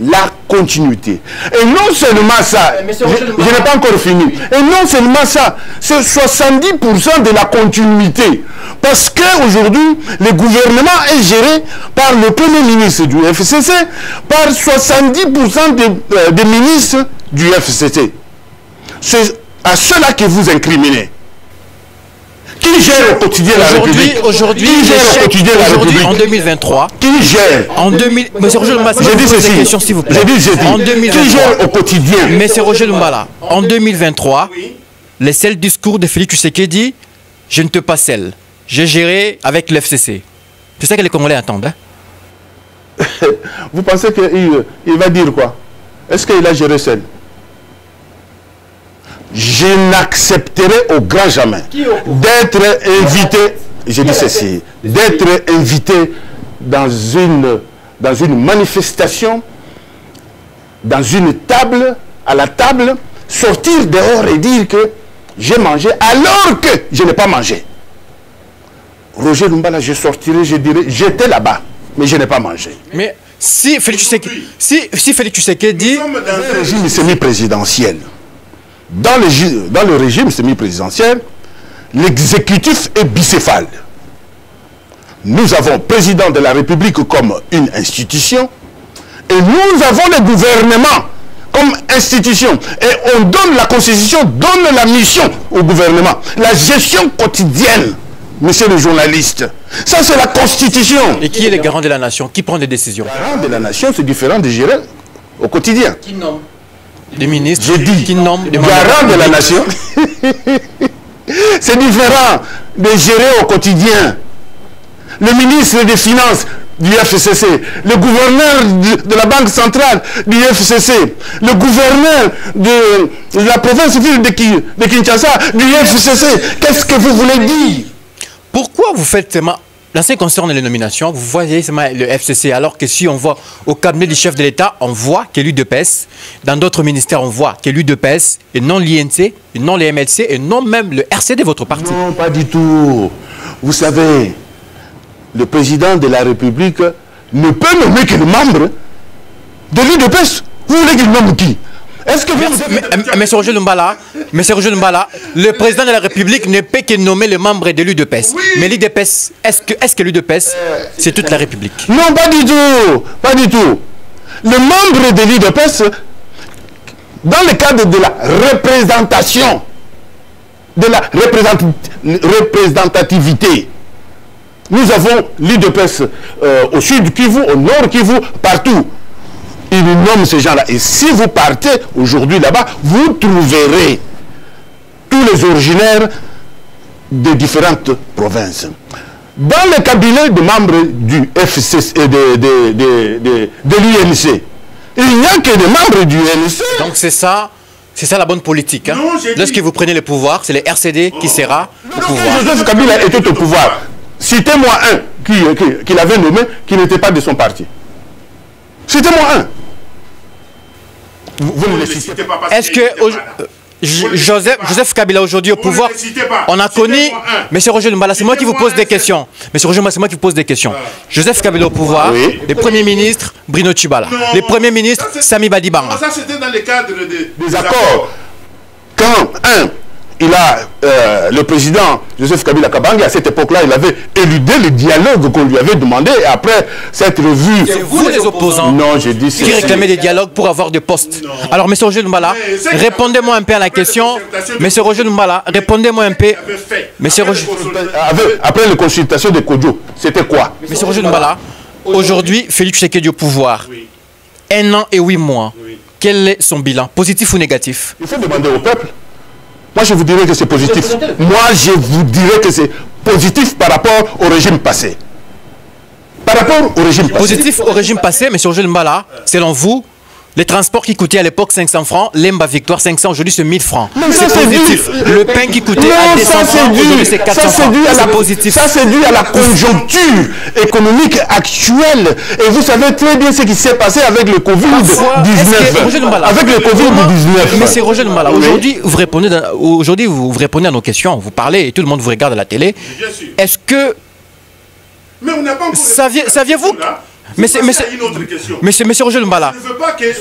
[SPEAKER 2] La continuité. Et non seulement ça, je n'ai pas encore fini. Et non seulement ça, c'est 70% de la continuité. Parce qu'aujourd'hui, le gouvernement est géré par le premier ministre du FCC, par 70% des ministres du FCC. C'est à cela que vous incriminez. Qui gère au quotidien la République?
[SPEAKER 1] Aujourd'hui, en 2023.
[SPEAKER 2] Qui gère?
[SPEAKER 1] En 2000. Monsieur Roger Lumbala,
[SPEAKER 2] j'ai dit ceci.
[SPEAKER 1] Question, s'il vous plaît.
[SPEAKER 2] J'ai dit.
[SPEAKER 1] En 2023.
[SPEAKER 2] Qui gère au quotidien?
[SPEAKER 1] Monsieur Roger Lumbala, en 2023, les seuls discours de Félix Tshisekedi, je ne te pas celle. J'ai géré avec l'FCC. C'est ça que les Congolais attendent. Hein?
[SPEAKER 2] Vous pensez qu'il va dire quoi? Est-ce qu'il a géré seul? Je n'accepterai au grand jamais d'être invité, je dis ceci, d'être invité dans une manifestation, dans une table, à la table, sortir dehors et dire que j'ai mangé alors que je n'ai pas mangé. Roger Lumbala, je sortirai, je dirai, j'étais là-bas, mais je n'ai pas mangé.
[SPEAKER 1] Mais si Félix Tshisekedi...
[SPEAKER 2] Nous sommes dans un régime semi-présidentiel. Dans le régime semi-présidentiel, l'exécutif est bicéphale. Nous avons le président de la République comme une institution et nous avons le gouvernement comme institution. Et on donne la Constitution, donne la mission au gouvernement. La gestion quotidienne, monsieur le journaliste, ça c'est la Constitution.
[SPEAKER 1] Et qui est le garant de la nation? Qui prend des décisions?
[SPEAKER 2] Le garant de la nation, c'est différent de gérer au quotidien.
[SPEAKER 1] Qui nomme des ministres?
[SPEAKER 2] Je dis,
[SPEAKER 1] qui nomme des
[SPEAKER 2] garant de la nation, c'est différent de gérer au quotidien. Le ministre des Finances du FCC, le gouverneur de la Banque centrale du FCC, le gouverneur de la province ville de Kinshasa du FCC, qu'est-ce que vous voulez dire?
[SPEAKER 1] Pourquoi vous faites seulement, dans ce qui concerne les nominations, vous voyez seulement le FCC, alors que si on voit au cabinet du chef de l'État, on voit qu'il y a l'UDPS, dans d'autres ministères, on voit qu'il y a l'UDPS, et non l'INC, et non les MLC, et non même le RCD de votre parti.
[SPEAKER 2] Non, pas du tout. Vous savez, le président de la République ne peut nommer que le membre de l'UDPS. Vous voulez qu'il nomme qui? Est-ce que
[SPEAKER 1] Monsieur Roger Lumbala, le président de la République ne peut que nommer les membres de l'UDPS.
[SPEAKER 2] Oui.
[SPEAKER 1] Mais l'UDPS, est-ce que l'UDPS, c'est toute la République?
[SPEAKER 2] Non, pas du tout. Pas du tout. Le membre de l'UDPS, dans le cadre de la représentation, de la représentativité, nous avons l'UDPS au sud Kivu, au nord Kivu, partout. Ils nomment ces gens-là. Et si vous partez aujourd'hui là-bas, vous trouverez tous les originaires de différentes provinces. Dans le cabinet de membres du FCC, de l'UNC, il n'y a que des membres du UNC.
[SPEAKER 1] Donc c'est ça la bonne politique. Hein? Lorsque vous prenez le pouvoir, c'est le RCD qui sera au pouvoir.
[SPEAKER 2] Joseph Kabila était au pouvoir. Citez-moi un qui l'avait nommé, qui n'était pas de son parti. Citez-moi un. Vous ne le citez pas.
[SPEAKER 1] Est-ce que Joseph Kabila aujourd'hui au pouvoir, on a connu... Monsieur Roger Lumbala, c'est moi qui vous pose des questions. Monsieur Roger Lumbala, c'est moi qui vous pose des questions. Joseph Kabila au pouvoir,
[SPEAKER 2] oui.
[SPEAKER 1] Le Premier ministre Bruno Tshibala, le Premier ministre Sami Badibanga.
[SPEAKER 3] Ça c'était dans le cadre
[SPEAKER 2] des accords. Quand il a le président Joseph Kabila Kabange, à cette époque-là, il avait éludé le dialogue qu'on lui avait demandé. Et après cette revue...
[SPEAKER 1] C'est vous les opposants qui réclamaient des dialogues pour avoir des postes. Non. Alors, M. Roger Lumbala, répondez-moi un peu à la question. M. Roger Lumbala, répondez-moi un peu.
[SPEAKER 2] Après les consultations de Kodjo, c'était quoi?
[SPEAKER 1] M. Roger Lumbala, aujourd'hui, Félix Tshisekedi au pouvoir. 1 an et 8 mois. Quel est son bilan? Positif ou négatif?
[SPEAKER 2] Il faut demander au peuple. Moi, je vous dirais que c'est positif. Moi, je vous dirais que c'est positif par rapport au régime passé. Par rapport au régime passé.
[SPEAKER 1] Positif au régime passé, mais sur Roger Lumbala, selon vous, les transports qui coûtaient à l'époque 500 francs, l'Emba Victoire 500, aujourd'hui c'est 1000 francs. C'est positif. Le pain qui coûtait à 200 francs, aujourd'hui c'est 400 francs. C'est positif.
[SPEAKER 2] Ça c'est dû à la conjoncture économique actuelle. Et vous savez très bien ce qui s'est passé avec le Covid-19. Avec le Covid-19.
[SPEAKER 1] Mais c'est Roger Lumbala. Aujourd'hui, vous répondez à nos questions, vous parlez et tout le monde vous regarde à la télé. Est-ce que...
[SPEAKER 3] Mais on n'a pas encore...
[SPEAKER 1] Saviez-vous... Monsieur Roger Lumbala,
[SPEAKER 2] les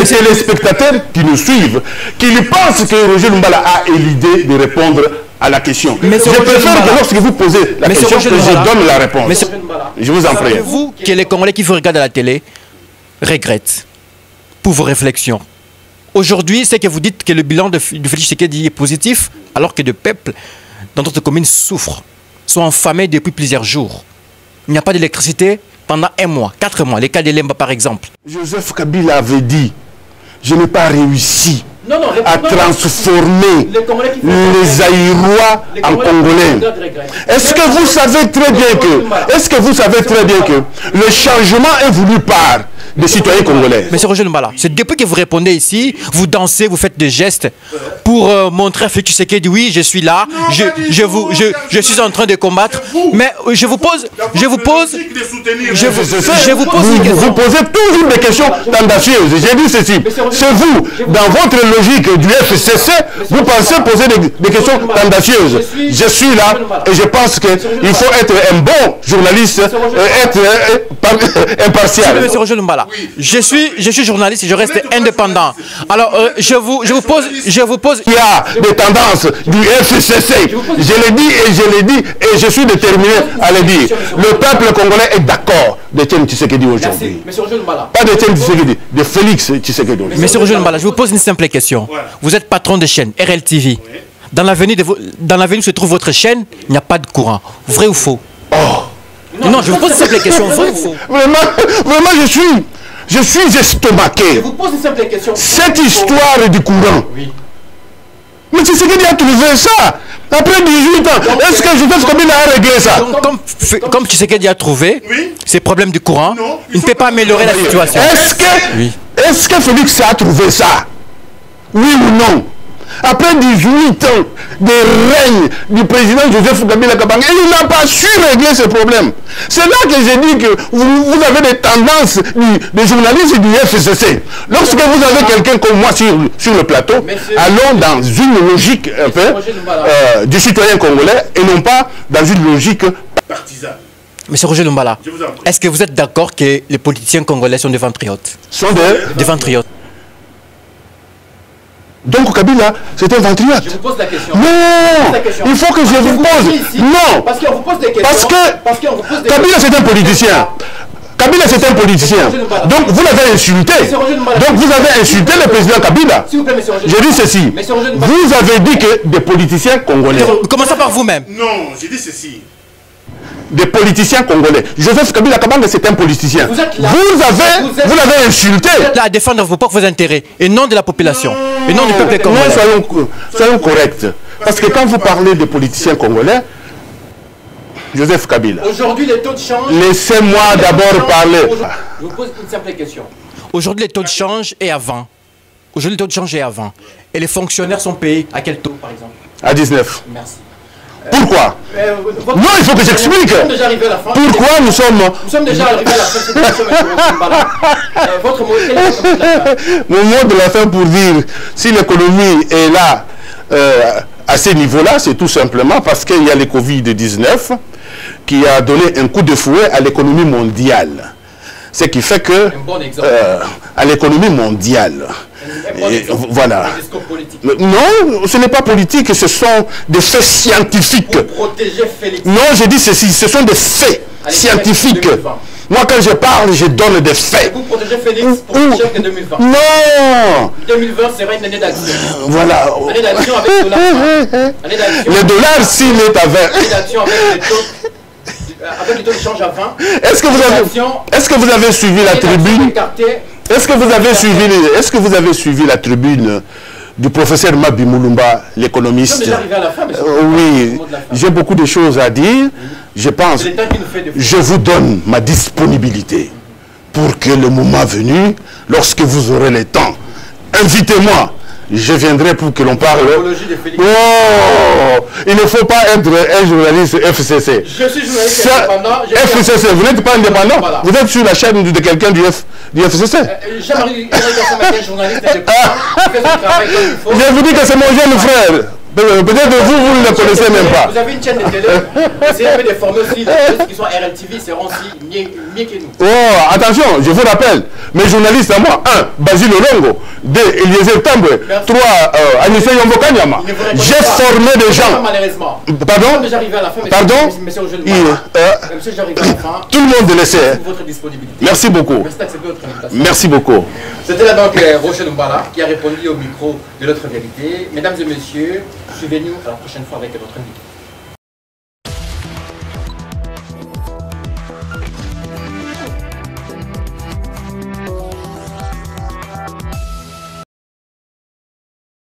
[SPEAKER 2] téléspectateurs qui nous suivent, qui pensent que Roger Lumbala a l'idée de répondre à la question. Je préfère que lorsque vous posez la question, que je donne la réponse. Je vous en prie.
[SPEAKER 1] Savez-vous que les Congolais qui vous regardent à la télé regrettent pour vos réflexions? Aujourd'hui, c'est que vous dites que le bilan de Félix Tshisekedi est positif, alors que le peuple dans notre commune souffre, sont affamés depuis plusieurs jours. Il n'y a pas d'électricité pendant 1 mois, 4 mois. Les cas de Lemba, par exemple.
[SPEAKER 2] Joseph Kabila avait dit, je n'ai pas réussi à transformer les Aïrois en Congolais. Est-ce que vous savez très bien que le changement est voulu par des citoyens congolais?
[SPEAKER 1] Monsieur Roger Lumbala, c'est depuis que vous répondez ici, vous dansez, vous faites des gestes pour montrer à Félix Tshisekedi, oui, je suis là, je suis en train de combattre. Mais je vous pose une question.
[SPEAKER 2] Vous posez toujours des questions tendancieuses. J'ai dit ceci. C'est vous, dans votre logique du FCC, vous pensez poser des questions tendancieuses. Je suis là et je pense qu'il faut être un bon journaliste et être impartial.
[SPEAKER 1] Monsieur Roger Lumbala, je suis journaliste et je reste indépendant. Alors, je vous pose...
[SPEAKER 2] Il y a des tendances du FCC. Je l'ai dit et je suis déterminé à le dire. Le peuple congolais est d'accord de Etienne Tshisekedi aujourd'hui. Pas de Etienne Tshisekedi, de Félix Tshisekedi aujourd'hui.
[SPEAKER 1] Monsieur Roger Lumbala, je vous pose une simple question. Vous êtes patron de chaîne, RLTV. Dans l'avenue où se trouve votre chaîne, il n'y a pas de courant. Vrai ou faux? Non, je vous pose une simple question. Vrai ou faux?
[SPEAKER 2] Vraiment, je suis estomaqué.
[SPEAKER 1] Je vous pose une simple question.
[SPEAKER 2] Cette histoire du courant. Oui. Mais c'est ce qu'il a trouvé ça. Après 18 ans, est-ce que Joseph Kabila a réglé ça?
[SPEAKER 1] Comme Tshisekedi a trouvé ces problèmes du courant, il ne peut pas améliorer la situation.
[SPEAKER 2] Est-ce que Félix a trouvé ça? Oui ou non? Après 18 ans de règne du président Joseph Kabila Kabange, il n'a pas su régler ce problème. C'est là que j'ai dit que vous avez des tendances des journalistes du FCC. Lorsque vous avez quelqu'un comme moi sur le plateau, allons dans une logique un peu du citoyen congolais et non pas dans une logique partisane.
[SPEAKER 1] Monsieur Roger Lumbala, est-ce que vous êtes d'accord que les politiciens congolais sont des ventriotes?
[SPEAKER 2] Sont des ventriotes. Donc Kabila, c'est un ventriloque.
[SPEAKER 4] Je vous pose la question.
[SPEAKER 2] Non, il faut que je vous pose. Non,
[SPEAKER 4] parce qu'on vous pose des questions.
[SPEAKER 2] Parce que Kabila, c'est un politicien. Kabila, c'est un politicien. Donc, vous l'avez insulté. Donc, vous avez insulté le président Kabila. Je dis ceci. Vous avez dit que des politiciens congolais.
[SPEAKER 1] Commencez par vous-même.
[SPEAKER 3] Non, j'ai dit ceci.
[SPEAKER 2] Des politiciens congolais. Joseph Kabila Kabanga, c'est un politicien. Vous l'avez insulté.
[SPEAKER 1] Vous êtes là à défendre vos propres intérêts et non de la population. Et non du peuple congolais.
[SPEAKER 2] Non, soyons corrects. Parce que quand vous parlez de politiciens congolais, Joseph Kabila.
[SPEAKER 4] Aujourd'hui, les taux de change...
[SPEAKER 2] Laissez-moi d'abord parler.
[SPEAKER 4] Je vous pose une simple question.
[SPEAKER 1] Aujourd'hui, les taux de change est avant. Aujourd'hui, les taux de change est avant. Et les fonctionnaires sont payés à quel taux, par exemple?
[SPEAKER 2] À 19.
[SPEAKER 4] Merci.
[SPEAKER 2] Pourquoi? Non, il faut que j'explique. Pourquoi nous sommes...
[SPEAKER 4] Nous sommes déjà arrivés à la fin de cette émission, votre mot, quel est votre mot de la fin?
[SPEAKER 2] Mon mot de la fin pour dire, si l'économie est là, à ce niveau-là, c'est tout simplement parce qu'il y a le Covid-19 qui a donné un coup de fouet à l'économie mondiale. Ce qui fait que, à l'économie mondiale, voilà. Non, ce n'est pas politique, ce sont des faits scientifiques. Non, je dis ceci, ce sont des faits scientifiques. Moi, quand je parle, je donne des faits.
[SPEAKER 4] Vous protégez Félix pour le chèque de 2020.
[SPEAKER 2] Non.
[SPEAKER 4] 2020 sera une année d'action.
[SPEAKER 2] Voilà.
[SPEAKER 4] Année d'action avec le dollar.
[SPEAKER 2] Le dollar, s'il est à 20.
[SPEAKER 4] Année d'action avec les taux de change à 20.
[SPEAKER 2] Est-ce que vous avez suivi la tribune? Est-ce que vous avez suivi la tribune du professeur Mabi Moulumba, l'économiste? Oui, j'ai beaucoup de choses à dire. Je pense, je vous donne ma disponibilité pour que le moment venu, lorsque vous aurez le temps, invitez-moi. Je viendrai pour que l'on parle. Oh, il ne faut pas être un journaliste FCC.
[SPEAKER 4] Je suis journaliste indépendant.
[SPEAKER 2] FCC, vous n'êtes pas indépendant. Voilà. Vous êtes sur la chaîne de quelqu'un du FCC.
[SPEAKER 4] Jean-Marie est journaliste indépendant.
[SPEAKER 2] Je vous dis que c'est mon jeune frère. Peut-être vous ne le connaissez même pas.
[SPEAKER 4] Vous avez une chaîne de télé. Essayez de former aussi les gens qui sont RLTV, seront aussi mieux que nous.
[SPEAKER 2] Oh, attention, je vous rappelle, mes journalistes à moi, 1, Basile Olongo, 2, Eliezer Tambwe, 3, Anissé Yombo Kanyama. J'ai formé des gens.
[SPEAKER 4] Malheureusement.
[SPEAKER 2] Pardon? Pardon?
[SPEAKER 4] Monsieur, j'arrive à la fin.
[SPEAKER 2] Tout le monde le sait.
[SPEAKER 4] Votre disponibilité.
[SPEAKER 2] Merci beaucoup.
[SPEAKER 4] Merci d'accepter votre invitation.
[SPEAKER 2] Merci beaucoup.
[SPEAKER 4] C'était là donc Rochelle Mbala qui a répondu au micro de l'autre vérité. Mesdames et messieurs, suivez-nous à la prochaine fois avec votre invité.